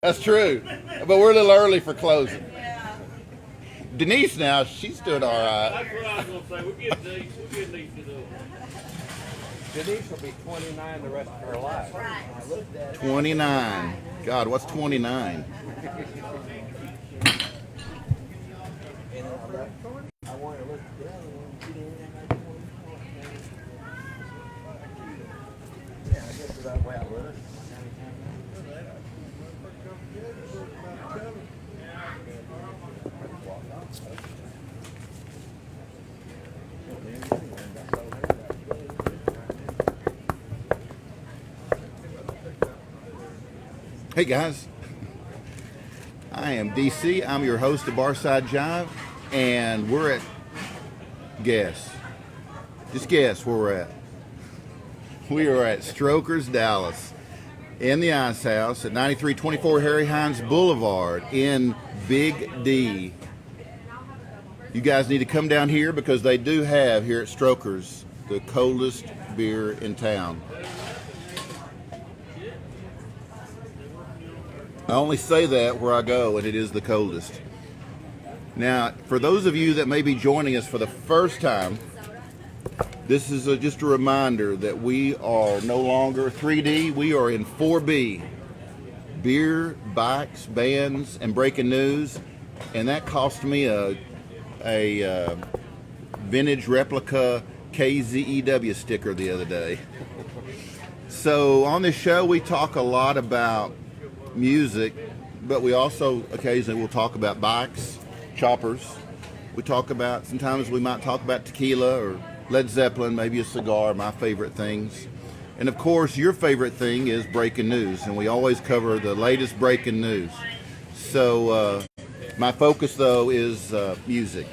That's true. But we're a little early for closing. Denise now, she's doing all right. That's what I was going to say. We'll get Denise. We'll get Denise to do it. Denise will be 29 the rest of her life. 29. God, what's 29? I want to look down. Yeah, I guess that's the way I look. Hey guys, I am DC. I'm your host of Barside Jive, and we're at, just guess where we're at. We are at Strokers Dallas in the Ice House at 9324 Harry Hines Boulevard in Big D. You guys need to come down here because they do have here at Strokers the coldest beer in town. I only say that where I go, and it is the coldest. Now, for those of you that may be joining us for the first time, this is just a reminder that we are no longer 3D. We are in 4B. Beer, bikes, bands, and breaking news. And that cost me a vintage replica KZEW sticker the other day. So on this show, we talk a lot about music, but we also occasionally will talk about bikes, choppers. We talk about, sometimes we might talk about tequila or Led Zeppelin, maybe a cigar, my favorite things. And of course, your favorite thing is breaking news, and we always cover the latest breaking news. So my focus though is music.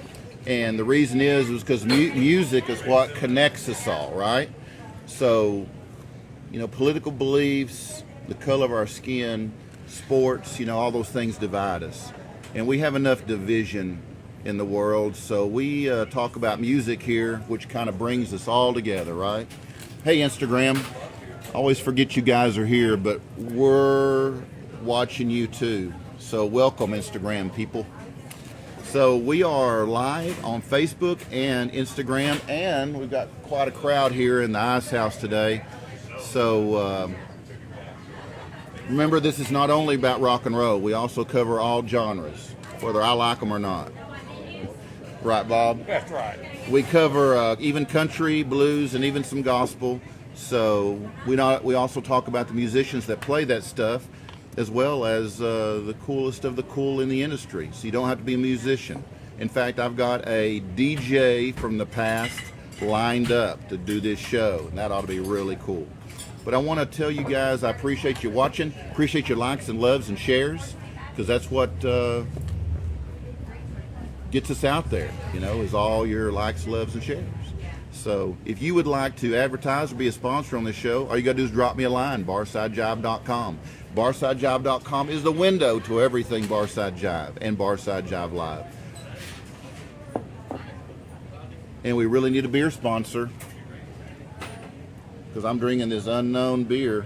And the reason is because music is what connects us all, right? So, you know, political beliefs, the color of our skin, sports, you know, all those things divide us. And we have enough division in the world, so we talk about music here, which kind of brings us all together, right? Hey, Instagram. I always forget you guys are here, but we're watching you too. So welcome, Instagram people. So we are live on Facebook and Instagram, and we've got quite a crowd here in the Ice House today. So remember, this is not only about rock and roll. We also cover all genres, whether I like them or not. Right, Bob? That's right. We cover even country, blues, and even some gospel. So we also talk about the musicians that play that stuff, as well as the coolest of the cool in the industry. So you don't have to be a musician. In fact, I've got a DJ from the past lined up to do this show, and that ought to be really cool. But I want to tell you guys, I appreciate you watching, appreciate your likes and loves and shares, because that's what gets us out there, you know, is all your likes, loves, and shares. So if you would like to advertise or be a sponsor on this show, all you got to do is drop me a line, barsidejive.com. Barsidejive.com is the window to everything Barside Jive and Barside Jive Live. And we really need a beer sponsor, because I'm drinking this unknown beer.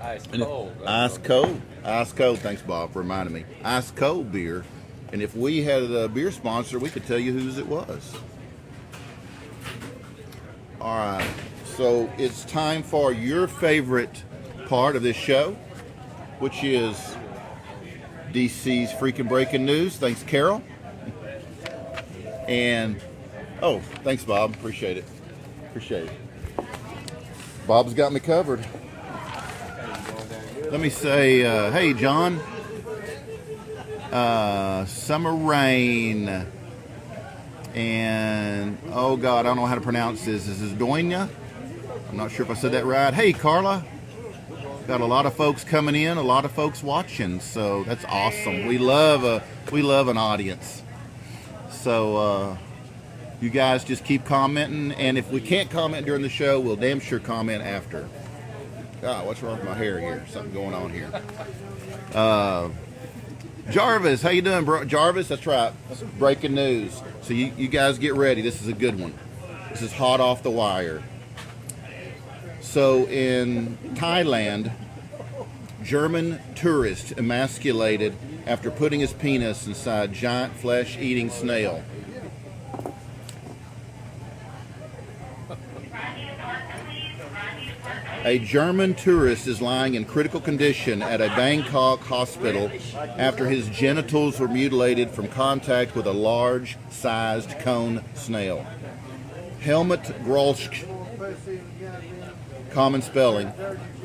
Ice cold. Ice cold. Ice cold. Thanks, Bob, for reminding me. Ice cold beer. And if we had a beer sponsor, we could tell you whose it was. All right. So it's time for your favorite part of this show, which is DC's Freaking Breaking News. Thanks, Carol. And, oh, thanks, Bob. Appreciate it. Appreciate it. Bob's got me covered. Let me say, hey, John. Summer rain. And, oh, God, I don't know how to pronounce this. This is Doina. I'm not sure if I said that right. Hey, Carla. Got a lot of folks coming in, a lot of folks watching. So that's awesome. We love an audience. So, you guys just keep commenting, and if we can't comment during the show, we'll damn sure comment after. God, what's wrong with my hair here? Something going on here. Jarvis, how you doing, bro? Jarvis, that's right. That's breaking news. So you guys get ready. This is a good one. This is hot off the wire. So in Thailand, German tourist emasculated after putting his penis inside giant flesh-eating snail. A German tourist is lying in critical condition at a Bangkok hospital after his genitals were mutilated from contact with a large-sized cone snail. Helmut Grolsch, common spelling,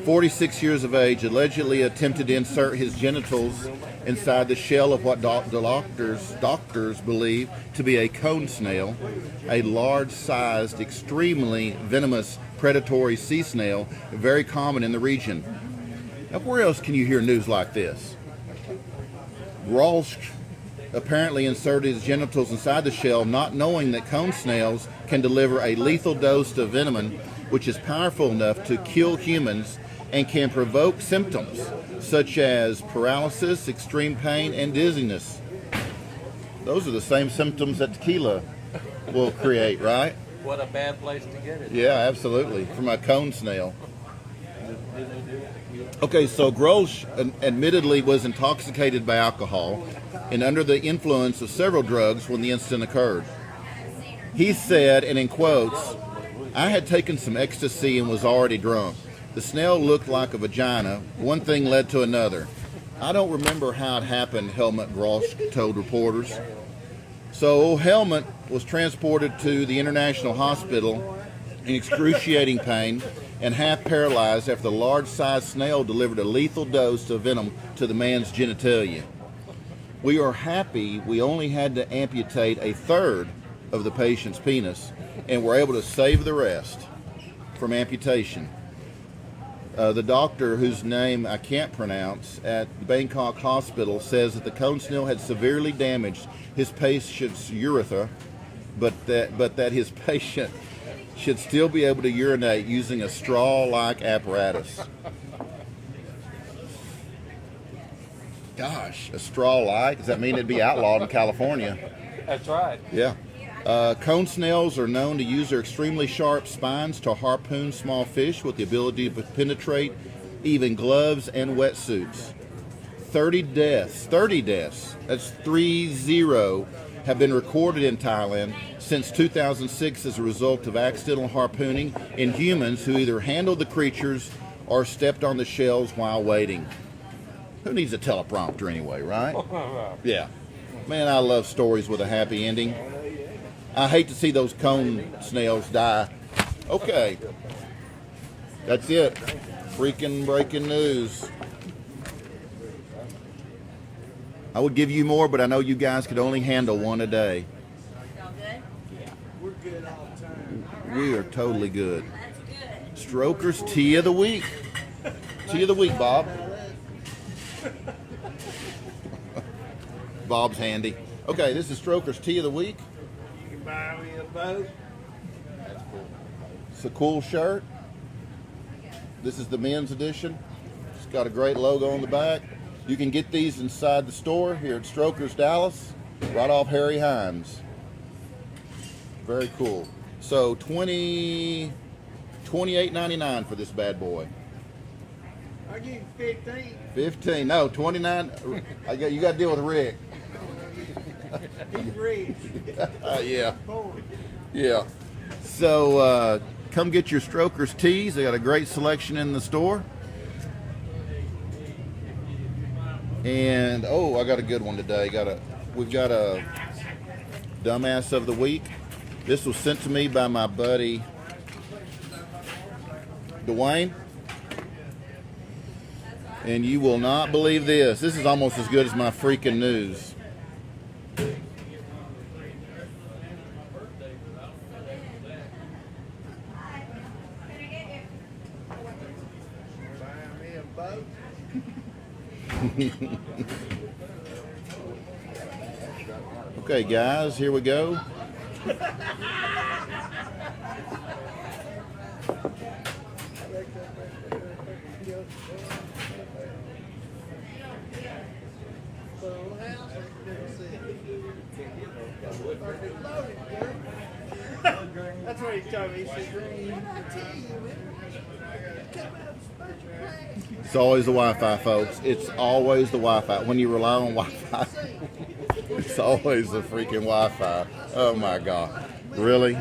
46 years of age, allegedly attempted to insert his genitals inside the shell of what doctors believe to be a cone snail, a large-sized, extremely venomous predatory sea snail, very common in the region. Now, where else can you hear news like this? Grolsch apparently inserted his genitals inside the shell, not knowing that cone snails can deliver a lethal dose of venom, which is powerful enough to kill humans and can provoke symptoms such as paralysis, extreme pain, and dizziness. Those are the same symptoms that tequila will create, right? What a bad place to get it. Yeah, absolutely, from a cone snail. Okay, so Grolsch admittedly was intoxicated by alcohol and under the influence of several drugs when the incident occurred. He said, and in quotes, "I had taken some ecstasy and was already drunk. The snail looked like a vagina. One thing led to another." I don't remember how it happened, Helmut Grolsch told reporters. So Helmut was transported to the International Hospital in excruciating pain and half paralyzed after the large-sized snail delivered a lethal dose of venom to the man's genitalia. We are happy we only had to amputate a third of the patient's penis and were able to save the rest from amputation. The doctor, whose name I can't pronounce, at Bangkok Hospital says that the cone snail had severely damaged his patient's urethra, but that his patient should still be able to urinate using a straw-like apparatus. Gosh, a straw-like? Does that mean it'd be outlawed in California? That's right. Yeah. Cone snails are known to use their extremely sharp spines to harpoon small fish with the ability to penetrate even gloves and wetsuits. 30 deaths, that's 30, have been recorded in Thailand since 2006 as a result of accidental harpooning in humans who either handled the creatures or stepped on the shells while waiting. Who needs a teleprompter anyway, right? Yeah. Man, I love stories with a happy ending. I hate to see those cone snails die. Okay. That's it. Freaking breaking news. I would give you more, but I know you guys could only handle one a day. Y'all good? We're good all the time. We are totally good. That's good. Stroker's Tea of the Week. Tea of the Week, Bob. Bob's handy. Okay, this is Stroker's Tea of the Week. You can buy me a boat. It's a cool shirt. This is the men's edition. It's got a great logo on the back. You can get these inside the store here at Stroker's Dallas, right off Harry Hines. Very cool. So $28.99 for this bad boy. I'll give you 15. 15, no, 29. You got to deal with Rick. He's rich. Yeah. Poor. Yeah. So come get your Stroker's teas. They got a great selection in the store. And I got a good one today. We've got a dumbass of the week. This was sent to me by my buddy Dwayne. And you will not believe this. This is almost as good as my freaking news. Buy me a boat. Okay, guys, here we go. Full house. That's what he told me. He said, "Green, I tell you, come out of It's always the Wi-Fi, folks. It's always the Wi-Fi. When you rely on Wi-Fi, it's always the freaking Wi-Fi. Oh my God. Really?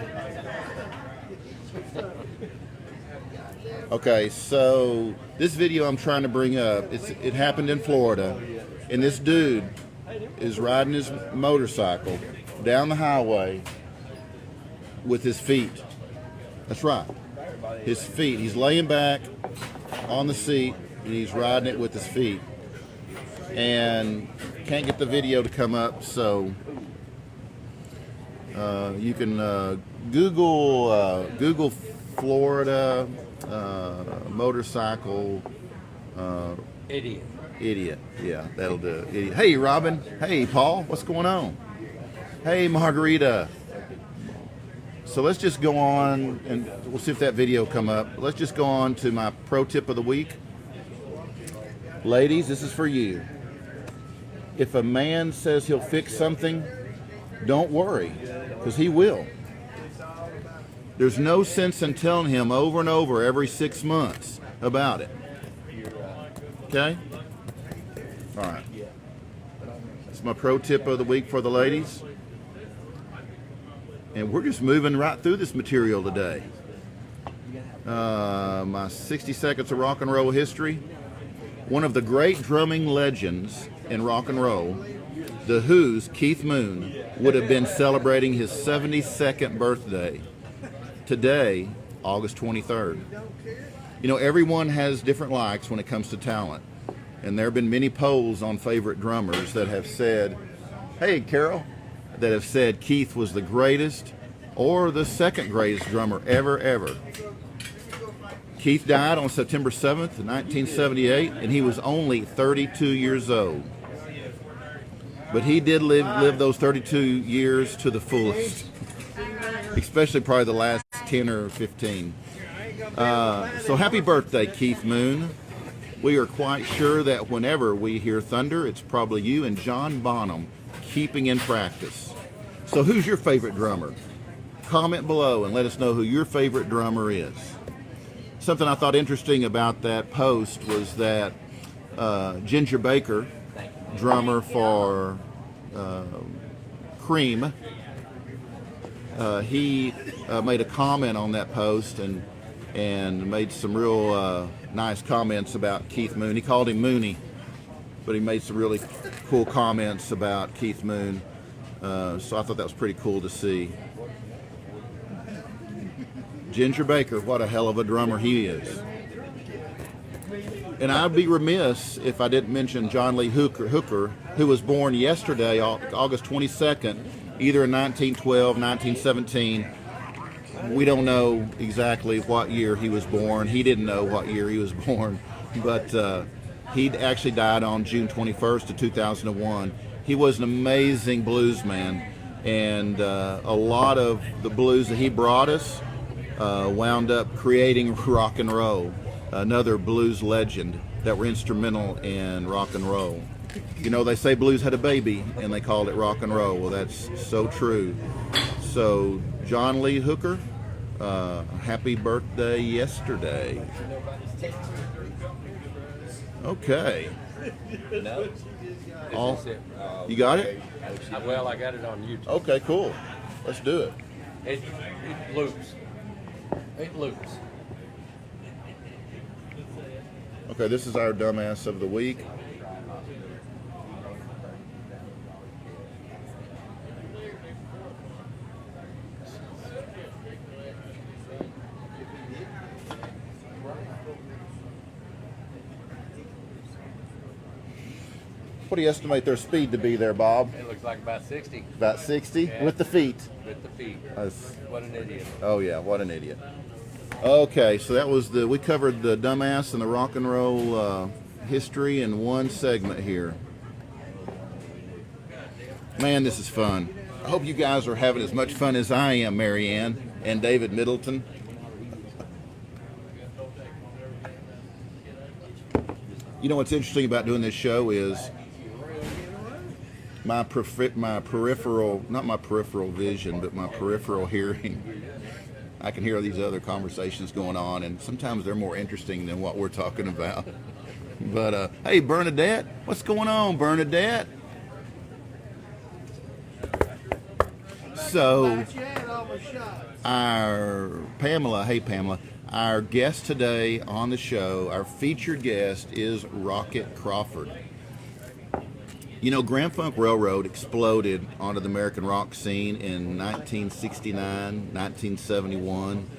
Okay, so this video I'm trying to bring up, it happened in Florida, and this dude is riding his motorcycle down the highway with his feet. That's right. His feet. He's laying back on the seat, and he's riding it with his feet. And can't get the video to come up, so you can Google Florida motorcycle idiot. Yeah, that'll do it. Idiot. Hey, Robin. Hey, Paul. What's going on? Hey, Margarita. So let's just go on, and we'll see if that video come up. Let's just go on to my pro tip of the week. Ladies, this is for you. If a man says he'll fix something, don't worry, because he will. There's no sense in telling him over and over every 6 months about it. Okay? All right. That's my pro tip of the week for the ladies. And we're just moving right through this material today. My 60 seconds of rock and roll history. One of the great drumming legends in rock and roll, The Who's Keith Moon, would have been celebrating his 72nd birthday today, August 23rd. You know, everyone has different likes when it comes to talent. And there have been many polls on favorite drummers that have said, hey, Carol, that have said Keith was the greatest or the second greatest drummer ever. Keith died on September 7th, 1978, and he was only 32 years old. But he did live those 32 years to the fullest, especially probably the last 10 or 15. So happy birthday, Keith Moon. We are quite sure that whenever we hear thunder, it's probably you and John Bonham keeping in practice. So who's your favorite drummer? Comment below and let us know who your favorite drummer is. Something I thought interesting about that post was that Ginger Baker, drummer for Cream, he made a comment on that post and made some real nice comments about Keith Moon. He called him Mooney, but he made some really cool comments about Keith Moon. So I thought that was pretty cool to see. Ginger Baker, what a hell of a drummer he is. And I'd be remiss if I didn't mention John Lee Hooker, who was born yesterday, August 22nd, either in 1912, 1917. We don't know exactly what year he was born. He didn't know what year he was born, but he actually died on June 21st of 2001. He was an amazing blues man, and a lot of the blues that he brought us wound up creating rock and roll, another blues legend that were instrumental in rock and roll. You know, they say blues had a baby and they called it rock and roll. Well, that's so true. So John Lee Hooker, happy birthday yesterday. Okay. You got it? Well, I got it on YouTube. Okay, cool. Let's do it. It loops. It loops. Okay, this is our dumbass of the week. What do you estimate their speed to be there, Bob? It looks like about 60. About 60? Yeah. With the feet? With the feet. That's- What an idiot. Oh yeah, what an idiot. Okay, so that was we covered the dumbass and the rock and roll history in one segment here. Man, this is fun. I hope you guys are having as much fun as I am, Marianne and David Middleton. You know what's interesting about doing this show is my peripheral, not my peripheral vision, but my peripheral hearing I can hear these other conversations going on, and sometimes they're more interesting than what we're talking about. But hey, Bernadette, what's going on, Bernadette? So, But you had all my shots. our Pamela, hey Pamela, our guest today on the show, our featured guest is Rockett Crawford. You know, Grand Funk Railroad exploded onto the American rock scene in 1969, 1971.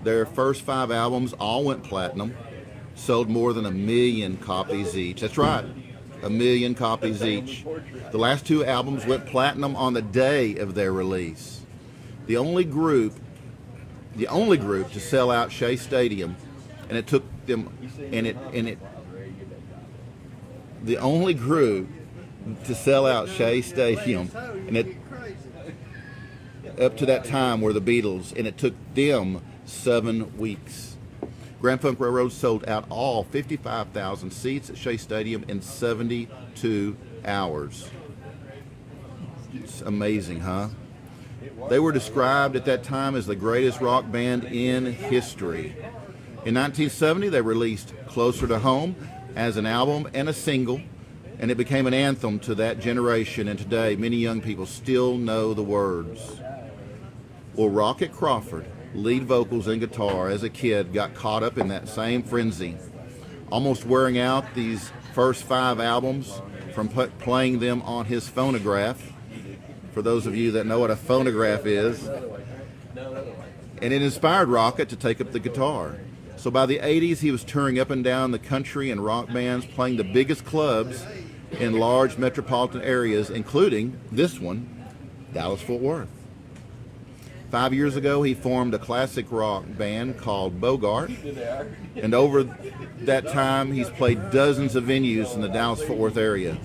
Their first 5 albums all went platinum, sold more than 1 million copies each. That's right, 1 million copies each. The last 2 albums went platinum on the day of their release. The only group to sell out Shea Stadium, and it took them, the only group to sell out Shea Stadium, and it up to that time were the Beatles, and it took them 7 weeks. Grand Funk Railroad sold out all 55,000 seats at Shea Stadium in 72 hours. It's amazing, huh? They were described at that time as the greatest rock band in history. In 1970, they released Closer to Home as an album and a single, and it became an anthem to that generation, and today many young people still know the words. Well, Rockett Crawford, lead vocals and guitar, as a kid got caught up in that same frenzy, almost wearing out these first 5 albums from playing them on his phonograph. For those of you that know what a phonograph is. And it inspired Rockett to take up the guitar. So by the 80s, he was touring up and down the country in rock bands, playing the biggest clubs in large metropolitan areas, including this one, Dallas-Fort Worth. 5 years ago, he formed a classic rock band called Bogart, and over that time, he's played dozens of venues in the Dallas-Fort Worth area.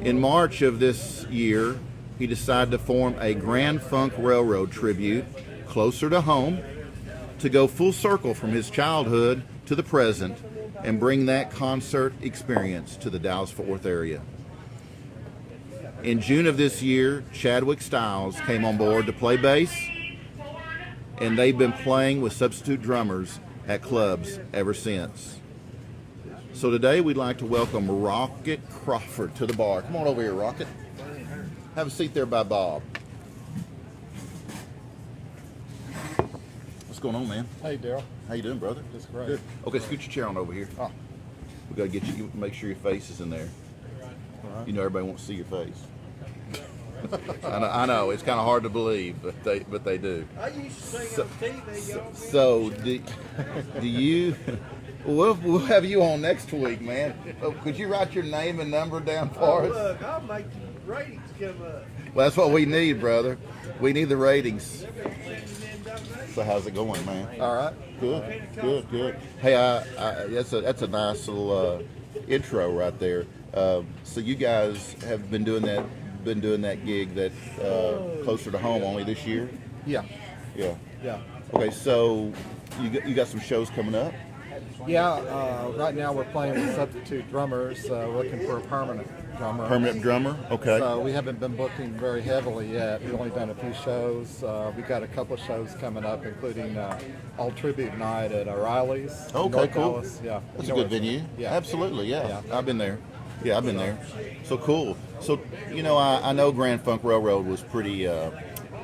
In March of this year, he decided to form a Grand Funk Railroad tribute, Closer to Home, to go full circle from his childhood to the present and bring that concert experience to the Dallas-Fort Worth area. In June of this year, Chadwick Styles came on board to play bass, and they've been playing with substitute drummers at clubs ever since. So today we'd like to welcome Rockett Crawford to the bar. Come on over here, Rockett. Have a seat there by Bob. What's going on, man? Hey, Daryl. How you doing, brother? Just great. Good. Okay, scoot your chair on over here. Oh. We got to get you, make sure your face is in there. All right. You know everybody wants to see your face. I know it's kind of hard to believe, but they do. I used to sing on TV. Y'all So do you? We'll have you on next week, man. Oh, could you write your name and number down for us? look, I'll make the ratings come up. Well, that's what we need, brother. We need the ratings. So how's it going, man? All right. Good. Hey, that's a nice little intro right there. So you guys have been doing that gig that Closer to Home only this year? Yeah. Yeah. Yeah. Okay, so you got some shows coming up? Yeah. Right now we're playing with substitute drummers, looking for a permanent drummer. Permanent drummer? Okay. So we haven't been booking very heavily yet. We've only done a few shows. We've got a couple of shows coming up, including All Tribute Night at O'Reilly's. in Okay, North cool. Dallas. Yeah. That's You a know good where it's venue. at. Yeah. Absolutely, yeah. Yeah. I've been there. Yeah, I've been there. So cool. So, you know, I know Grand Funk Railroad was pretty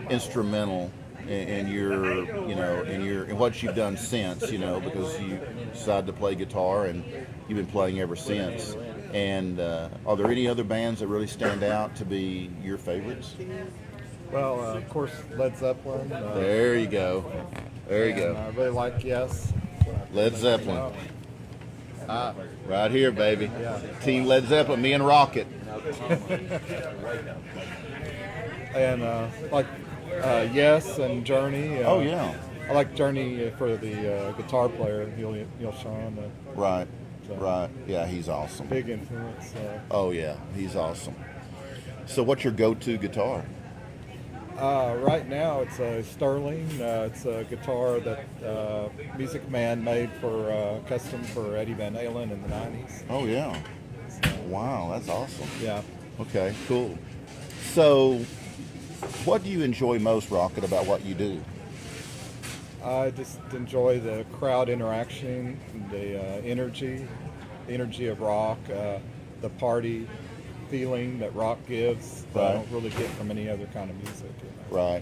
instrumental in your, you know, in what you've done since, you know, because you decided to play guitar and you've been playing ever since. And are there any other bands that really stand out to be your favorites? Well, of course, Led Zeppelin. There you go. There you and go. I really like Yes. Led Zeppelin. Right here, baby. Yeah. Team Led Zeppelin, me and Rockett. And like Yes and Journey. Oh, yeah. I like Journey for the guitar player, Neil Sean. Right. Right. Yeah, he's awesome. Big influence. Oh, yeah. He's awesome. So what's your go-to guitar? Right now it's a Sterling. It's a guitar that Music Man made for custom for Eddie Van Halen in the 90s. Oh, yeah. So, Wow, that's awesome. yeah. Okay, cool. So What do you enjoy most, Rockett, about what you do? I just enjoy the crowd interaction, the energy of rock, the party feeling that rock gives that I don't really get from any other kind of music. You know?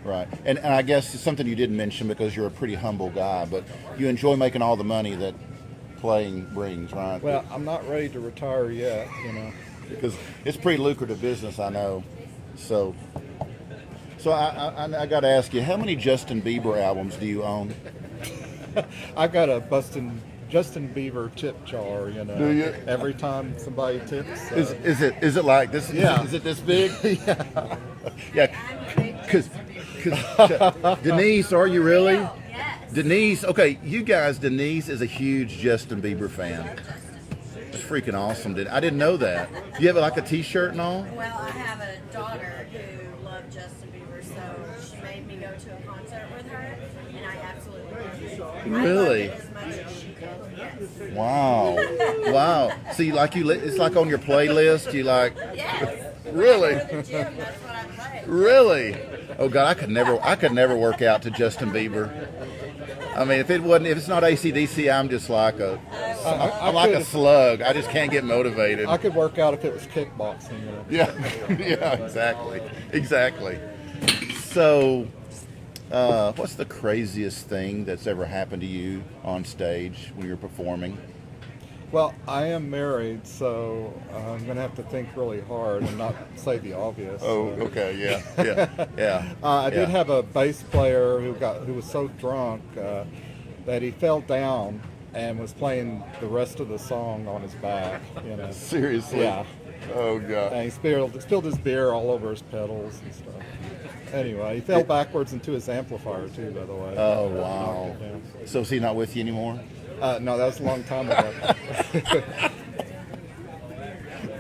Right. And I guess it's something you didn't mention because you're a pretty humble guy, but you enjoy making all the money that playing brings, right? Well, I'm not ready to retire yet, you know. Because it's pretty lucrative business, I know. So I got to ask you, how many Justin Bieber albums do you own? I got a Justin Bieber tip jar, you know. Do you? Every time somebody tips. Is it like this? Yeah. Is it this big? Yeah. Yeah. Because Denise, are you really? Yes. Denise, okay, you guys, Denise is a huge Justin Bieber fan. It's freaking awesome. I didn't know that. Do you have like a T-shirt and all? Well, I have a daughter who loved Justin Bieber, so she made me go to a concert with her, and I absolutely loved it. Really? I loved it as much as she did. Yes. Wow. See, it's like on your playlist. You like, Yes. really, When I go to the gym, that's what I play. really. Oh God, I could never work out to Justin Bieber. I mean, if it's not AC/DC, I'm just like I'm like a slug. I just can't get motivated. I could work out if it was kickboxing, you know. Yeah, exactly. So, what's the craziest thing that's ever happened to you on stage when you're performing? Well, I am married, so I'm going to have to think really hard and not say the obvious. Oh, okay, yeah. I did have a bass player who was so drunk that he fell down and was playing the rest of the song on his back. You know. Seriously? Yeah. Oh God. And he spilled his beer all over his pedals and stuff. Anyway, he fell backwards into his amplifier too, by the way. Oh wow. Knocked it down. So is he not with you anymore? No, that was a long time ago.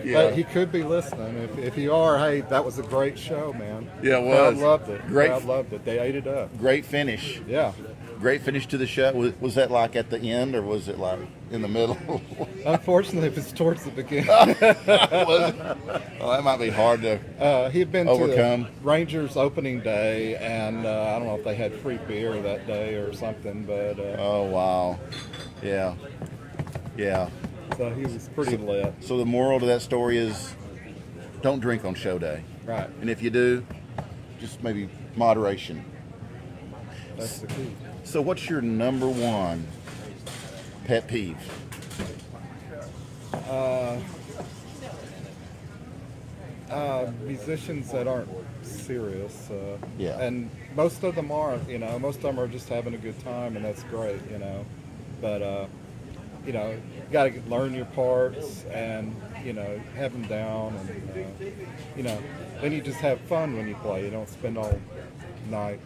Yeah. But he could be listening. If you are, hey, that was a great show, man. Yeah, it Crowd was. loved it. Great. Crowd loved it. They ate it up. Great finish. Yeah. Great finish to the show. Was that like at the end or was it like in the middle? Unfortunately, it was towards the beginning. Was it? Well, that might be hard to. He had been Overcome. to the Rangers opening day, and I don't know if they had free beer that day or something, but Oh wow. Yeah. so he was pretty lit. So the moral to that story is, don't drink on show day, Right. and if you do, just maybe moderation. That's the key. So what's your number one pet peeve? Musicians that aren't serious. Yeah. And most of them aren't, you know. Most of them are just having a good time, and that's great, you know. But, you know, you got to learn your parts and, you know, have them down. And, you know, then you just have fun when you play. You don't spend all night,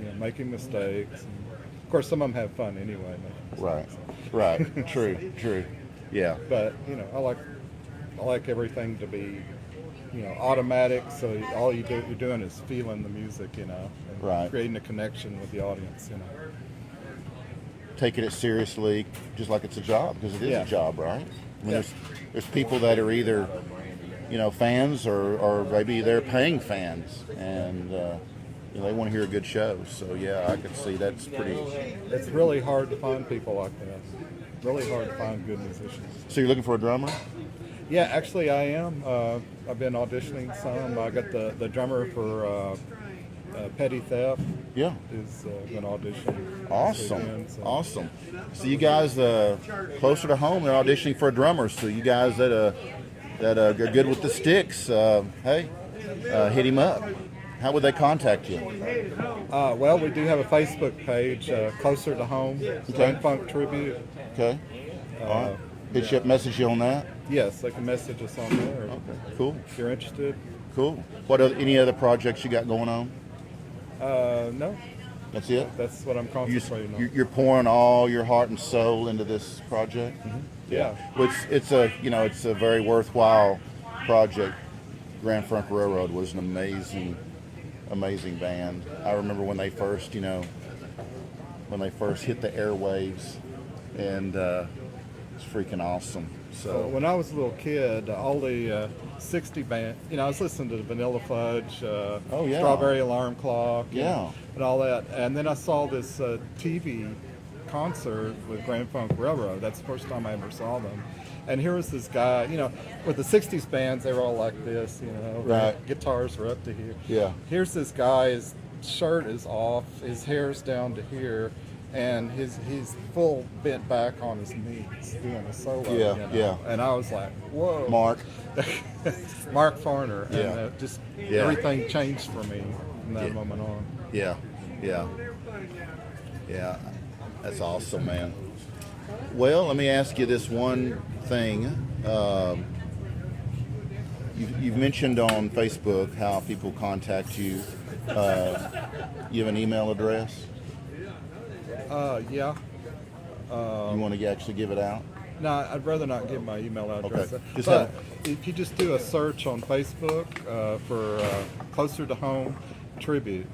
you know, making mistakes. And of course, some of them have fun anyway. Right. True. Yeah. But, you know, I like everything to be, you know, automatic, so all you're doing is feeling the music, you know, and Right. creating a connection with the audience, you know. Taking it seriously, just like it's a job, because it is Yeah. a job, right? I mean, Yeah. there's people that are either, you know, fans or maybe they're paying fans, and you know, they want to hear a good show. So yeah, I could see that's pretty. It's really hard to find people like that. Really hard to find good musicians. So you're looking for a drummer? Yeah, actually I am. I've been auditioning some. I got the drummer for Petty Theft Yeah. is going to audition. this Awesome. weekend, so- Awesome. So you guys closer to home, they're auditioning for a drummer. So you guys that are good with the sticks, hey, hit him up. How would they contact you? Well, we do have a Facebook page, Closer to Home, Grand Funk Tribute. Okay. All right. Hit you up, message you on that. Yes, they can message us on there Okay. Cool. if you're interested. Cool. Any other projects you got going on? No, That's it. that's what I'm concentrating on. You're pouring all your heart and soul into this project. Yeah. Which it's a very worthwhile project. Grand Funk Railroad was an amazing band. I remember when they first hit the airwaves, and It's freaking awesome. So when I was a little kid, all the 60 band, I was listening to the Vanilla Fudge, Oh, yeah. Strawberry Alarm Clock, Yeah. and all that. And then I saw this TV concert with Grand Funk Railroad. That's the first time I ever saw them. And here was this guy, with the 60s bands, they were all like this, Right. Guitars were up to here. Yeah. Here's this guy, his shirt is off, his hair's down to here, and he's full bent back on his knees doing a solo. Yeah, yeah. And I was like, whoa. Mark. Mark Farner. Yeah. And just Yeah. everything changed for me from that Yeah. moment on. Yeah. That's awesome, man. Well, let me ask you this one thing. You've mentioned on Facebook how people contact you. You have an email address? Yeah. You want to actually give it out? No, I'd rather not give my email address. Okay. Just But if you just do a search on Facebook for Closer to Home Tribute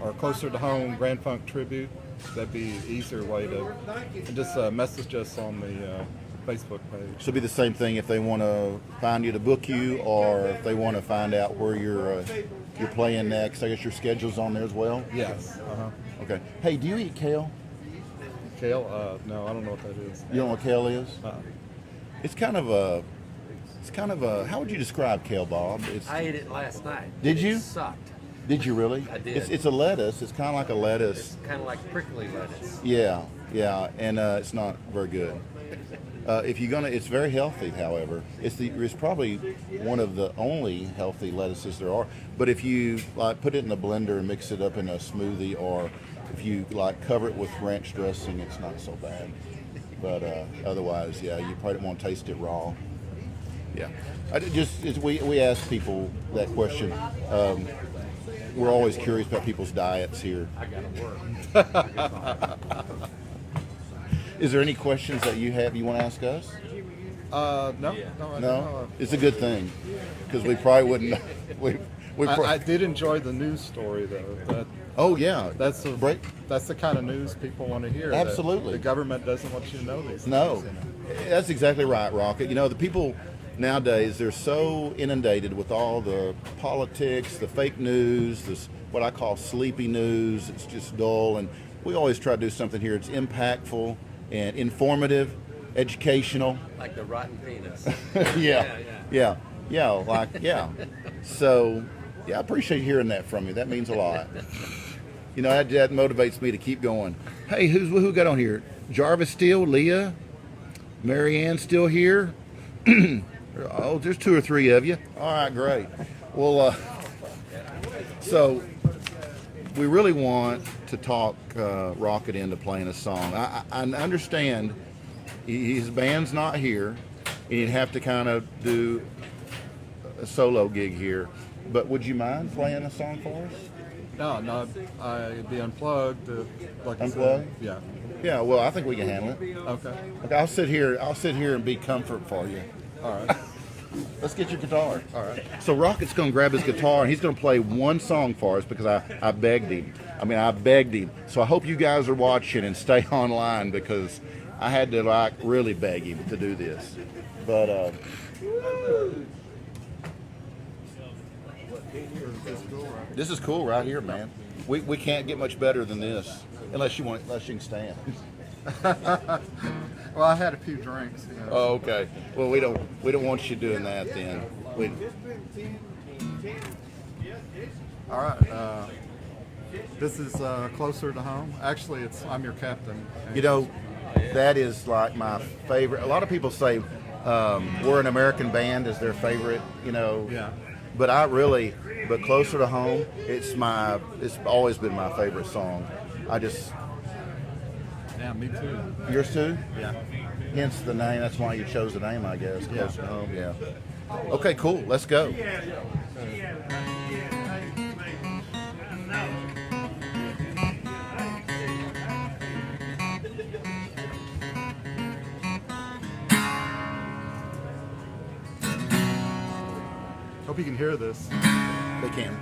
or Closer to Home Grand Funk Tribute, that'd be an easier way to and just message us on the Facebook page. So it'd be the same thing if they want to find you to book you, or if they want to find out where you're playing next. I guess your schedule's on there as well. Yes. Okay. Hey, do you eat kale? Kale? No, I don't know what that is. You know what kale is? Uh, It's kind of a. How would you describe kale, Bob? I ate it last night. Did you? It sucked. Did you really? I did. It's a lettuce. It's kind of like a lettuce. It's kind of like prickly lettuce. Yeah, and it's not very good. If you're gonna, it's very healthy. However, it's probably one of the only healthy lettuces there are. But if you like put it in a blender and mix it up in a smoothie, or if you like cover it with ranch dressing, it's not so bad. But otherwise, yeah, you probably don't want to taste it raw. Yeah, we ask people that question. We're always curious about people's diets here. I gotta work. Is there any questions that you want to ask us? no, No, it's a good thing because we probably wouldn't. I did enjoy the news story though. Oh yeah, That's the break. That's the kind of news people want to hear. that Absolutely. the government doesn't want you to know these No, things. that's exactly right, Rockett. The people nowadays, they're so inundated with all the politics, the fake news, this what I call sleepy news. It's just dull, and we always try to do something here. It's impactful and informative, educational. Like the rotten penis. Yeah. So, yeah, I appreciate hearing that from you. That means a lot. That motivates me to keep going. Hey, who got on here? Jarvis still, Leah, Marianne still here. Oh, there's 2 or 3 of you. All right, great. Well, so we really want to talk Rockett into playing a song. I understand his band's not here, and you'd have to kind of do a solo gig here. But would you mind playing a song for us? No, I'd be unplugged. Like I said. Unplugged? Yeah. Yeah. Well, I think we can handle it. Okay. Okay, I'll sit here and be comfort for you. All right. Let's get your guitar. All right. So Rockett's going to grab his guitar and he's going to play one song for us because I begged him. I begged him. So I hope you guys are watching and stay online because I had to really beg him to do this. But this is cool right here, man. We can't get much better than this unless you can stand. Well, I had a few drinks. Oh, okay. Well, we don't want you doing that then. All right. This is Closer to Home. Actually, I'm Your Captain. That is like my favorite. A lot of people say We're an American Band is their favorite, Yeah. But Closer to Home, it's always been my favorite song. Yeah, me too. Yours too? Yeah. Hence the name. That's why you chose the name, I guess. Yeah. Closer to Home. Yeah. Okay, cool. Let's go. Hope you can hear this. They can.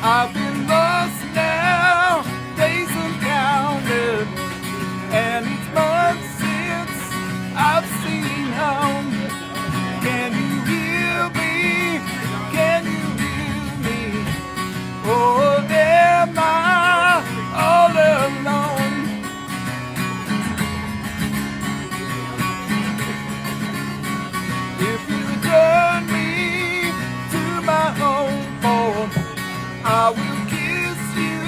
I've been lost now, days uncounted, and it's months since I've seen home. Can you hear me? Can you hear me? Oh, am I all alone? If you turn me to my home phone, I will kiss you,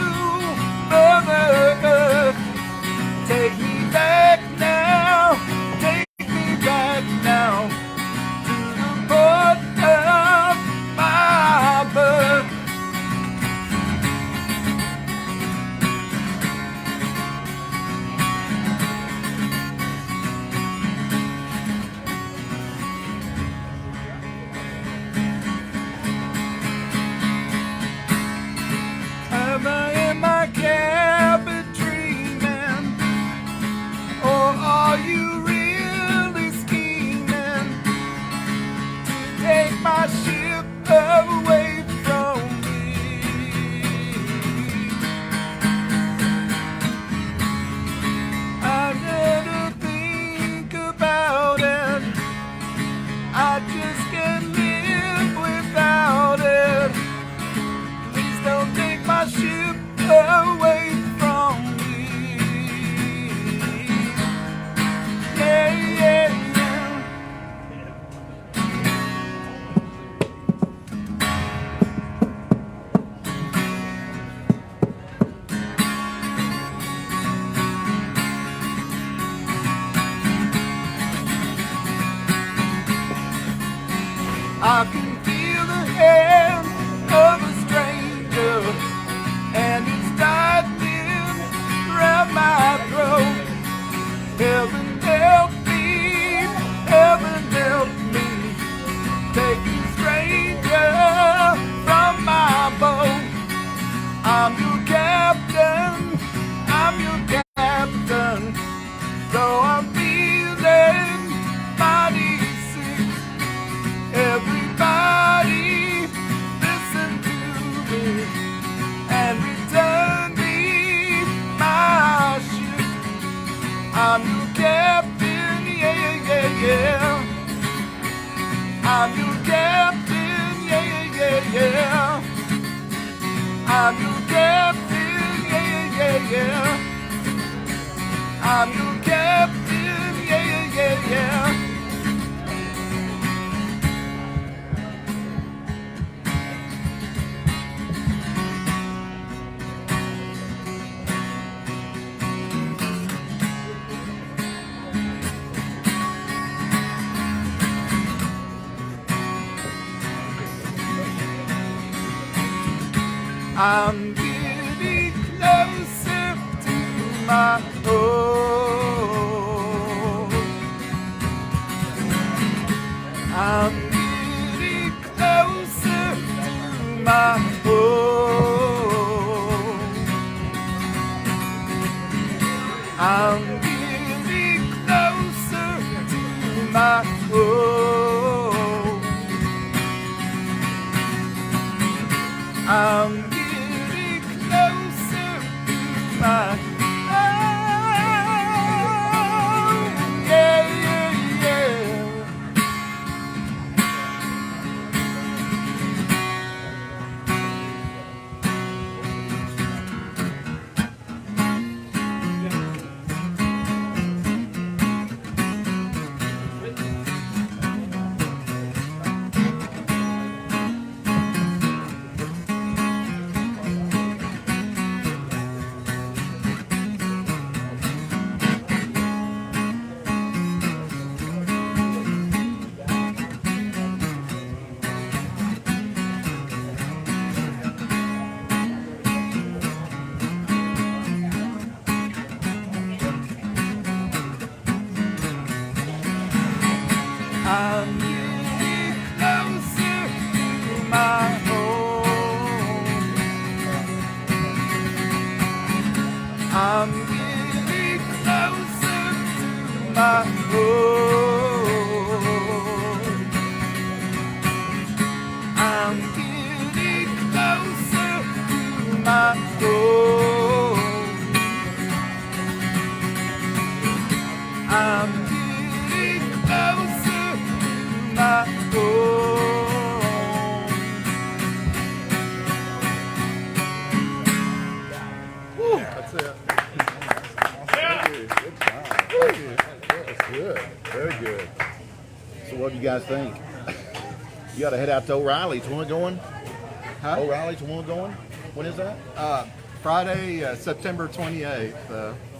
Mother. Take me back now, take me back now to the port of my birth. Am I in my cabin dreaming, or are you really scheming to take my ship away from me? I never think about it, I just can't live without it. Please don't take my ship away from me. Yeah, yeah, yeah. I can feel the hand of a stranger, and it's tightening around my throat. Heaven help me, heaven help me, take this stranger from my boat. I'm your captain, I'm your captain, though I'm feeling mighty sick. Everybody listen to me and return me my ship. I'm your captain, yeah, yeah, yeah. I'm your captain, yeah, yeah, yeah. I'm your captain, yeah, yeah, yeah. I'm your captain, yeah, yeah, yeah. I'm getting closer to my home. I'm getting closer to my home. I'm getting closer to my home. I'm getting closer to my home. Yeah, yeah, yeah. guys think? You got to head out to O'Reilly's. When we going? Huh? O'Reilly's. When we going? When is that? Friday, September 28th.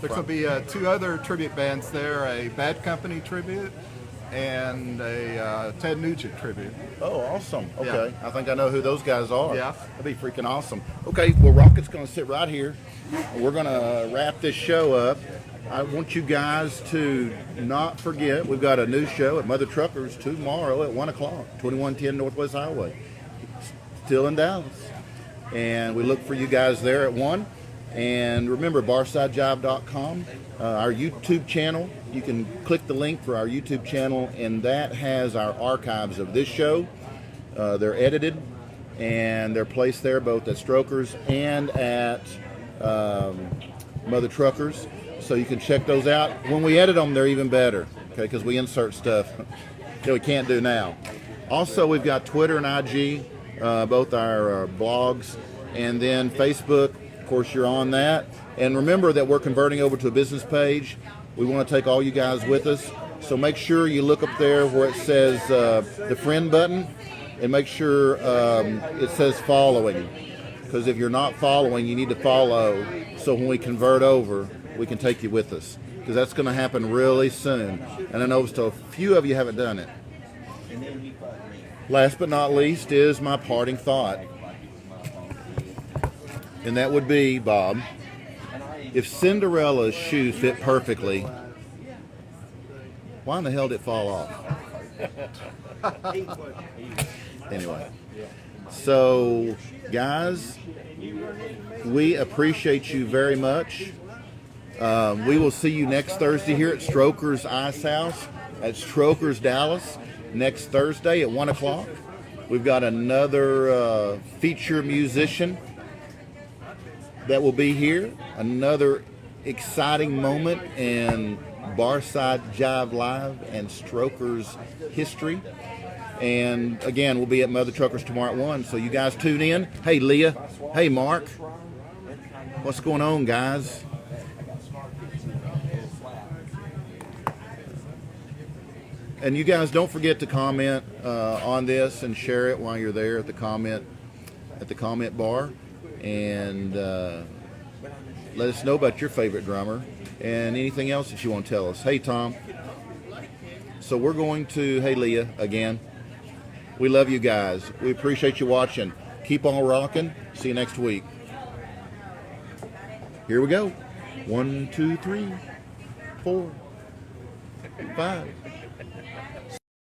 There's going to be 2 other tribute bands there, a Bad Company tribute and a Ted Nugent tribute. Oh, awesome. Okay. Yeah. I think I know who those guys are. Yeah. That'd be freaking awesome. Okay, well, Rockett's going to sit right here. We're going to wrap this show up. I want you guys to not forget, we've got a new show at Mother Truckers tomorrow at 1 o'clock, 2110 Northwest Highway, still in Dallas. And we look for you guys there at 1. And remember, BarsideJive.com, our YouTube channel. You can click the link for our YouTube channel, and that has our archives of this show. They're edited, and they're placed there both at Strokers and at Mother Truckers. So you can check those out. When we edit them, they're even better, okay, because we insert stuff that we can't do now. Also, we've got Twitter and IG, both our blogs, and then Facebook. Of course, you're on that. And remember that we're converting over to a business page. We want to take all you guys with us. So make sure you look up there where it says the friend button, and make sure it says following. Because if you're not following, you need to follow. So when we convert over, we can take you with us. Because that's going to happen really soon. And I know a few of you haven't done it. Last but not least is my parting thought. And that would be, Bob, if Cinderella's shoe fit perfectly, why in the hell did it fall off? Anyway, so guys, we appreciate you very much. We will see you next Thursday here at Strokers Ice House at Strokers Dallas next Thursday at 1 o'clock. We've got another feature musician that will be here. Another exciting moment in Barside Jive Live and Strokers history. And again, we'll be at Mother Truckers tomorrow at 1. So you guys tune in. Hey, Leah. Hey, Mark. What's going on, guys? And you guys don't forget to comment on this and share it while you're there at the comment bar. And let us know about your favorite drummer and anything else that you want to tell us. Hey, Tom. So we're going to, hey, Leah, again. We love you guys. We appreciate you watching. Keep on rocking. See you next week. Here we go. 1, 2, 3, 4, 5.